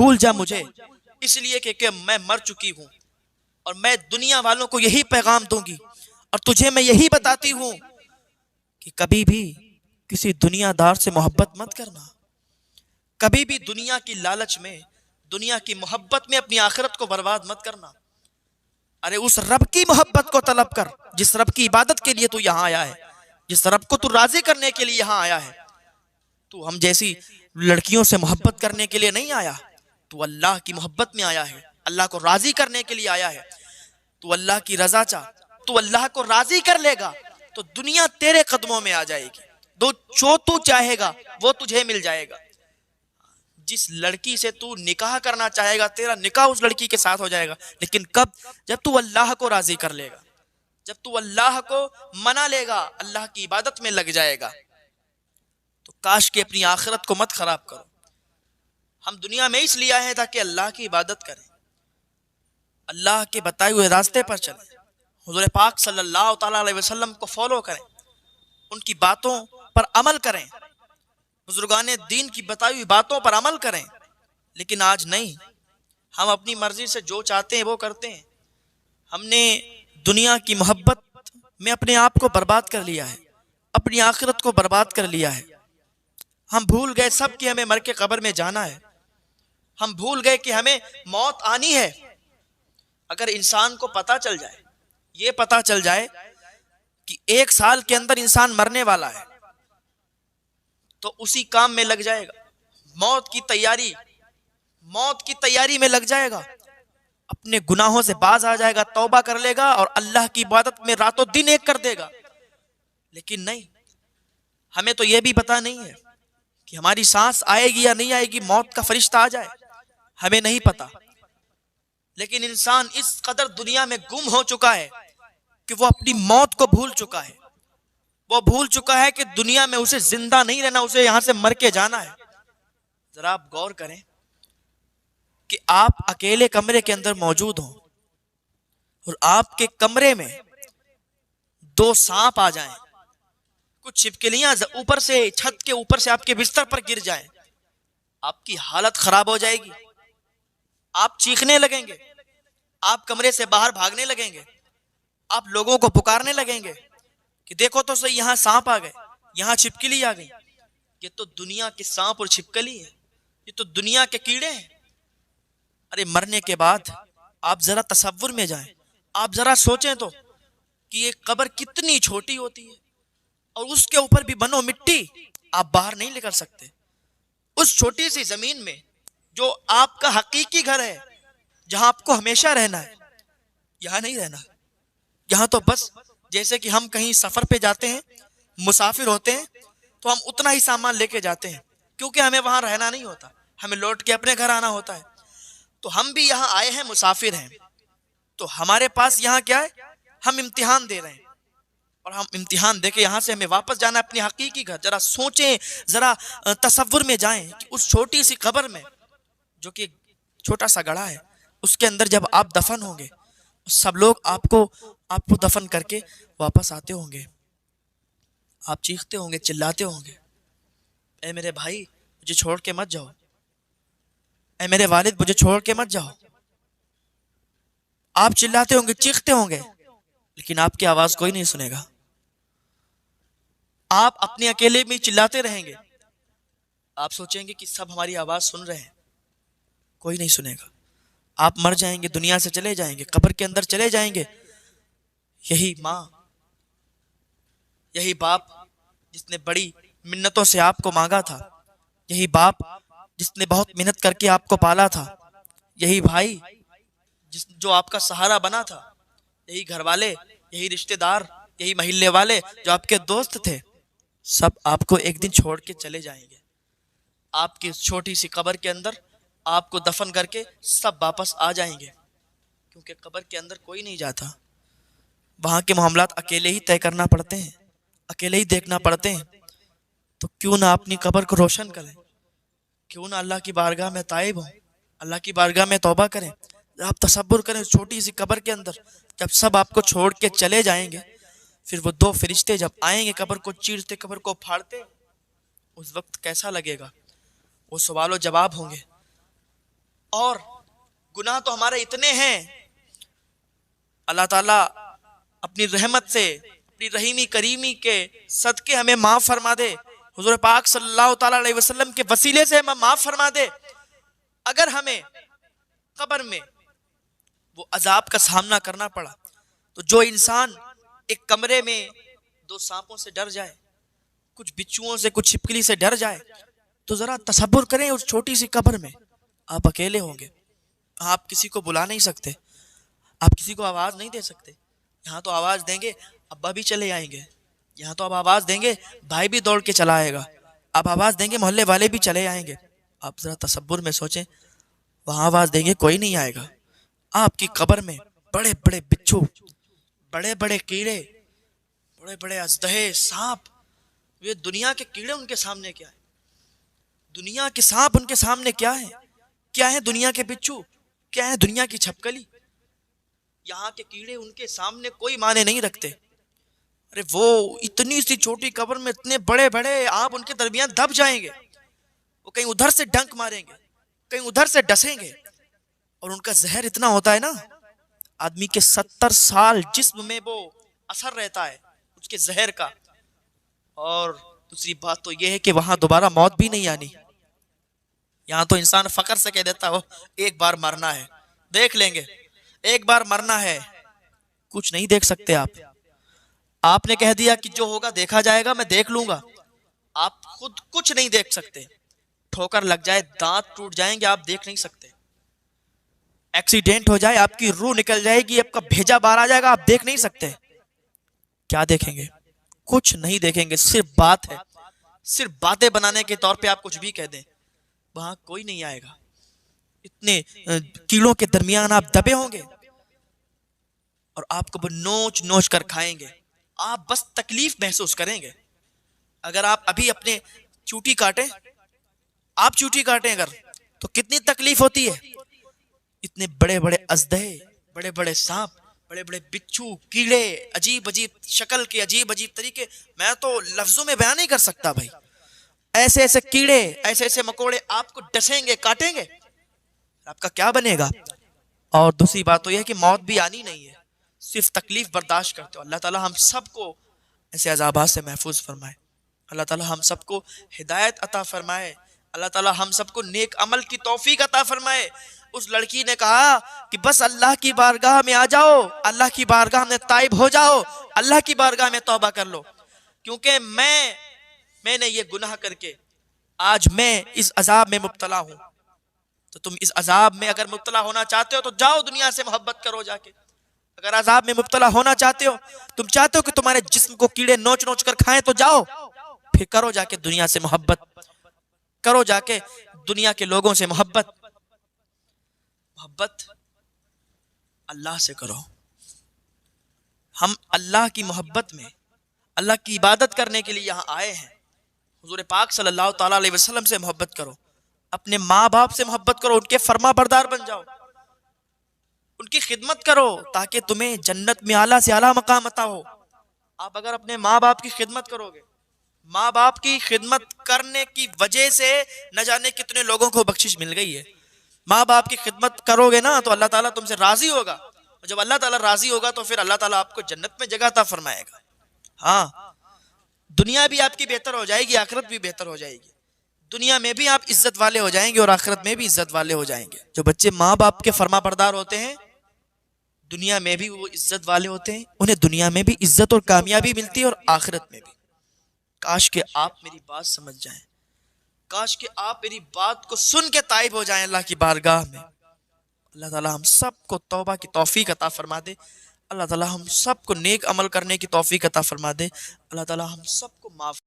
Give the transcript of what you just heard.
بھول جا مجھے، اس لیے کہ میں مر چکی ہوں، اور میں دنیا والوں کو یہی پیغام دوں گی، اور تجھے میں یہی بتاتی ہوں کہ کبھی بھی کسی دنیا دار سے محبت مت کرنا، کبھی بھی دنیا کی لالچ میں، دنیا کی محبت میں اپنی آخرت کو برباد مت کرنا۔ ارے اس رب کی محبت کو طلب کر جس رب کی عبادت کے لیے تو یہاں آیا ہے، جس رب کو تو راضی کرنے کے لیے یہاں آیا ہے۔ تو ہم جیسی لڑکیوں سے محبت کرنے کے لیے نہیں آیا، تو اللہ کی محبت میں آیا ہے، اللہ کو راضی کرنے کے لیے آیا ہے۔ تو اللہ کی رضا چاہ، تو اللہ کو راضی کر لے گا تو دنیا تیرے قدموں میں آ جائے گی، جو تو چاہے گا وہ تجھے مل جائے گا۔ جس لڑکی سے تو نکاح کرنا چاہے گا تیرا نکاح اس لڑکی کے ساتھ ہو جائے گا، لیکن کب؟ جب تو اللہ کو راضی کر لے گا، جب تو اللہ کو منا لے گا، اللہ کی عبادت میں لگ جائے گا۔ تو کاش کہ اپنی آخرت کو مت خراب کرو۔ ہم دنیا میں اس لیے آئے ہیں تاکہ اللہ کی عبادت کریں، اللہ کے بتائے ہوئے راستے پر چلیں، حضور پاک صلی اللہ تعالیٰ علیہ وسلم کو فالو کریں، ان کی باتوں پر عمل کریں، بزرگان دین کی بتائی ہوئی باتوں پر عمل کریں۔ لیکن آج نہیں، ہم اپنی مرضی سے جو چاہتے ہیں وہ کرتے ہیں۔ ہم نے دنیا کی محبت میں اپنے آپ کو برباد کر لیا ہے، اپنی آخرت کو برباد کر لیا ہے۔ ہم بھول گئے سب کہ ہمیں مر کے قبر میں جانا ہے، ہم بھول گئے کہ ہمیں موت آنی ہے۔ اگر انسان کو پتا چل جائے، یہ پتا چل جائے کہ 1 سال کے اندر انسان مرنے والا ہے، تو اسی کام میں لگ جائے گا، موت کی تیاری میں لگ جائے گا، اپنے گناہوں سے باز آ جائے گا، توبہ کر لے گا اور اللہ کی عبادت میں راتوں دن ایک کر دے گا۔ لیکن نہیں، ہمیں تو یہ بھی پتا نہیں ہے کہ ہماری سانس آئے گی یا نہیں آئے گی، موت کا فرشتہ آ جائے، ہمیں نہیں پتا۔ لیکن انسان اس قدر دنیا میں گم ہو چکا ہے کہ وہ اپنی موت کو بھول چکا ہے، وہ بھول چکا ہے کہ دنیا میں اسے زندہ نہیں رہنا، اسے یہاں سے مر کے جانا ہے۔ ذرا آپ غور کریں کہ آپ اکیلے کمرے کے اندر موجود ہوں اور آپ کے کمرے میں 2 سانپ آ جائیں، کچھ چھپکلیاں اوپر سے، چھت کے اوپر سے آپ کے بستر پر گر جائیں، آپ کی حالت خراب ہو جائے گی، آپ چیخنے لگیں گے، آپ کمرے سے باہر بھاگنے لگیں گے، آپ لوگوں کو پکارنے لگیں گے کہ دیکھو تو صحیح، یہاں سانپ آ گئے، یہاں چھپکلی آ گئی۔ یہ تو دنیا کے سانپ اور چھپکلی ہے، یہ تو دنیا کے کیڑے ہیں۔ ارے مرنے کے بعد آپ ذرا تصور میں جائیں، آپ ذرا سوچیں تو کہ یہ قبر کتنی چھوٹی ہوتی ہے، اور اس کے اوپر بھی بنو مٹی، آپ باہر نہیں نکل سکتے۔ اس چھوٹی سی زمین میں جو آپ کا حقیقی گھر ہے، جہاں آپ کو ہمیشہ رہنا ہے، یہاں نہیں رہنا۔ یہاں تو بس جیسے کہ ہم کہیں سفر پہ جاتے ہیں، مسافر ہوتے ہیں، تو ہم اتنا ہی سامان لے کے جاتے ہیں، کیونکہ ہمیں وہاں رہنا نہیں ہوتا، ہمیں لوٹ کے اپنے گھر آنا ہوتا ہے۔ تو ہم بھی یہاں آئے ہیں، مسافر ہیں، تو ہمارے پاس یہاں کیا ہے؟ ہم امتحان دے رہے ہیں، اور ہم امتحان دے کے یہاں سے ہمیں واپس جانا ہے اپنی حقیقی گھر۔ ذرا سوچیں، ذرا تصور میں جائیں کہ اس چھوٹی سی قبر میں، جو کہ چھوٹا سا گڑھا ہے، اس کے اندر جب آپ دفن ہوں گے، سب لوگ آپ کو دفن کر کے واپس آتے ہوں گے، آپ چیختے ہوں گے، چلاتے ہوں گے، اے میرے بھائی مجھے چھوڑ کے مت جاؤ، اے میرے والد مجھے چھوڑ کے مت جاؤ۔ آپ چلاتے ہوں گے، چیختے ہوں گے، لیکن آپ کی آواز کوئی نہیں سنے گا۔ آپ اپنے اکیلے میں چلاتے رہیں گے، آپ سوچیں گے کہ سب ہماری آواز سن رہے ہیں، کوئی نہیں سنے گا۔ آپ مر جائیں گے، دنیا سے چلے جائیں گے، قبر کے اندر چلے جائیں گے۔ یہی ماں، یہی باپ جس نے بڑی منتوں سے آپ کو مانگا تھا، یہی باپ جس نے بہت محنت کر کے آپ کو پالا تھا، یہی بھائی جو آپ کا سہارا بنا تھا، یہی گھر والے، یہی رشتہ دار، یہی محلے والے جو آپ کے دوست تھے، سب آپ کو ایک دن چھوڑ کے چلے جائیں گے۔ آپ کی چھوٹی سی قبر کے اندر آپ کو دفن کر کے سب واپس آ جائیں گے، کیونکہ قبر کے اندر کوئی نہیں جاتا، وہاں کے معاملات اکیلے ہی طے کرنا پڑتے ہیں، اکیلے ہی دیکھنا پڑتے ہیں۔ تو کیوں نہ اپنی قبر کو روشن کریں، کیوں نہ اللہ کی بارگاہ میں تائب ہوں، اللہ کی بارگاہ میں توبہ کریں۔ آپ تصور کریں اس چھوٹی سی قبر کے اندر جب سب آپ کو چھوڑ کے چلے جائیں گے، پھر وہ 2 فرشتے جب آئیں گے قبر کو چیرتے، قبر کو پھاڑتے، اس وقت کیسا لگے گا؟ وہ سوال و جواب ہوں گے، اور گناہ تو ہمارے اتنے ہیں، اللہ تعالیٰ اپنی رحمت سے، اپنی رحیمی کریمی کے صدقے ہمیں معاف فرما دے، حضور پاک صلی اللہ تعالیٰ علیہ وسلم کے وسیلے سے ہمیں معاف فرما دے۔ اگر ہمیں قبر میں وہ عذاب کا سامنا کرنا پڑا تو جو انسان ایک کمرے میں 2 سانپوں سے ڈر جائے، کچھ بچھوؤں سے، کچھ چھپکلی سے ڈر جائے، تو ذرا تصور کریں اس چھوٹی سی قبر میں آپ اکیلے ہوں گے، آپ کسی کو بلا نہیں سکتے، آپ کسی کو آواز نہیں دے سکتے۔ یہاں تو آواز دیں گے ابا بھی چلے آئیں گے، یہاں تو اب آواز دیں گے بھائی بھی دوڑ کے چلا آئے گا، اب آواز دیں گے محلے والے بھی چلے آئیں گے۔ آپ ذرا تصور میں سوچیں، وہاں آواز دیں گے کوئی نہیں آئے گا، آپ کی قبر میں بڑے بڑے بچھو، بڑے بڑے کیڑے، بڑے بڑے اژدہے، سانپ، یہ دنیا کے کیڑے ان کے سامنے کیا ہے؟ دنیا کے سانپ ان کے سامنے کیا ہے؟ کیا ہے دنیا کے بچھو؟ کیا ہے دنیا کی چھپکلی؟ یہاں کے کیڑے ان کے سامنے کوئی معنی نہیں رکھتے۔ ارے وہ اتنی سی چھوٹی قبر میں اتنے بڑے بڑے، آپ ان کے درمیان دب جائیں گے، وہ کہیں ادھر سے ڈنک ماریں گے، کہیں ادھر سے ڈسیں گے، اور ان کا زہر اتنا ہوتا ہے نا، آدمی کے 70 سال جسم میں وہ اثر رہتا ہے اس کے زہر کا۔ اور دوسری بات تو یہ ہے کہ وہاں دوبارہ موت بھی نہیں آنی۔ یہاں تو انسان فخر سے کہہ دیتا ہو ایک بار مرنا ہے، دیکھ لیں گے، ایک بار مرنا ہے۔ کچھ نہیں دیکھ سکتے آپ نے کہہ دیا کہ جو ہوگا دیکھا جائے گا، میں دیکھ لوں گا، آپ خود کچھ نہیں دیکھ سکتے۔ ٹھوکر لگ جائے، دانت ٹوٹ جائیں گے، آپ دیکھ نہیں سکتے۔ ایکسیڈنٹ ہو جائے، آپ کی روح نکل جائے گی، آپ کا بھیجا باہر آ جائے گا، آپ دیکھ نہیں سکتے۔ کیا دیکھیں گے؟ کچھ نہیں دیکھیں گے، صرف بات ہے، صرف باتیں بنانے کے طور پہ آپ کچھ بھی کہہ دیں، وہاں کوئی نہیں آئے گا۔ اتنے کیڑوں کے درمیان آپ دبے ہوں گے، اور آپ کو وہ نوچ نوچ کر کھائیں گے، آپ بس تکلیف محسوس کریں گے۔ اگر آپ ابھی اپنے چوٹی کاٹیں، آپ چوٹی کاٹیں اگر، تو کتنی تکلیف ہوتی ہے۔ اتنے بڑے بڑے اژدہے، بڑے بڑے سانپ، بڑے بڑے بچھو، کیڑے، عجیب عجیب شکل کے، عجیب عجیب طریقے، میں تو لفظوں میں بیان نہیں کر سکتا بھائی۔ ایسے ایسے کیڑے، ایسے ایسے مکوڑے آپ کو ڈسیں گے، کاٹیں گے، آپ کا کیا بنے گا؟ اور دوسری بات تو یہ ہے کہ موت بھی آنی نہیں ہے، صرف تکلیف برداشت کرتے ہو۔ اللہ تعالیٰ ہم سب کو ایسے عذابات سے محفوظ فرمائے، اللہ تعالیٰ ہم سب کو ہدایت عطا فرمائے، اللہ تعالیٰ ہم سب کو نیک عمل کی توفیق عطا فرمائے۔ اس لڑکی نے کہا کہ بس اللہ کی بارگاہ میں آ جاؤ، اللہ کی بارگاہ میں تائب ہو جاؤ، اللہ کی بارگاہ میں توبہ کر لو، کیونکہ میں نے یہ گناہ کر کے آج میں اس عذاب میں مبتلا ہوں۔ تو تم اس عذاب میں اگر مبتلا ہونا چاہتے ہو تو جاؤ دنیا سے محبت کرو جا کے۔ اگر عذاب میں مبتلا ہونا چاہتے ہو، تم چاہتے ہو کہ تمہارے جسم کو کیڑے نوچ نوچ کر کھائیں، تو جاؤ پھر کرو جا کے دنیا سے محبت، کرو جا کے دنیا کے لوگوں سے محبت اللہ سے کرو۔ ہم اللہ کی محبت میں، اللہ کی عبادت کرنے کے لیے یہاں آئے ہیں۔ حضور پاک صلی اللہ تعالیٰ علیہ وسلم سے محبت کرو، اپنے ماں باپ سے محبت کرو، ان کے فرما بردار بن جاؤ، ان کی خدمت کرو تاکہ تمہیں جنت میں اعلیٰ سے اعلیٰ مقام عطا ہو۔ آپ اگر اپنے ماں باپ کی خدمت کرو گے، ماں باپ کی خدمت کرنے کی وجہ سے نہ جانے کتنے لوگوں کو بخشش مل گئی ہے۔ ماں باپ کی خدمت کرو گے نا تو اللہ تعالیٰ تم سے راضی ہوگا، اور جب اللہ تعالیٰ راضی ہوگا تو پھر اللہ تعالیٰ آپ کو جنت میں جگہ عطا فرمائے گا۔ ہاں، دنیا بھی آپ کی بہتر ہو جائے گی، آخرت بھی بہتر ہو جائے گی۔ دنیا میں بھی آپ عزت والے ہو جائیں گے اور آخرت میں بھی عزت والے ہو جائیں گے۔ جو بچے ماں باپ کے فرما بردار ہوتے ہیں، دنیا میں بھی وہ عزت والے ہوتے ہیں، انہیں دنیا میں بھی عزت اور کامیابی ملتی ہے اور آخرت میں بھی۔ کاش کہ آپ میری بات سمجھ جائیں، کاش کہ آپ میری بات کو سن کے تائب ہو جائیں اللہ کی بارگاہ میں۔ اللہ تعالیٰ ہم سب کو توبہ کی توفیق عطا فرما دے، اللہ تعالیٰ ہم سب کو نیک عمل کرنے کی توفیق عطا فرما دے، اللہ تعالیٰ ہم سب کو معاف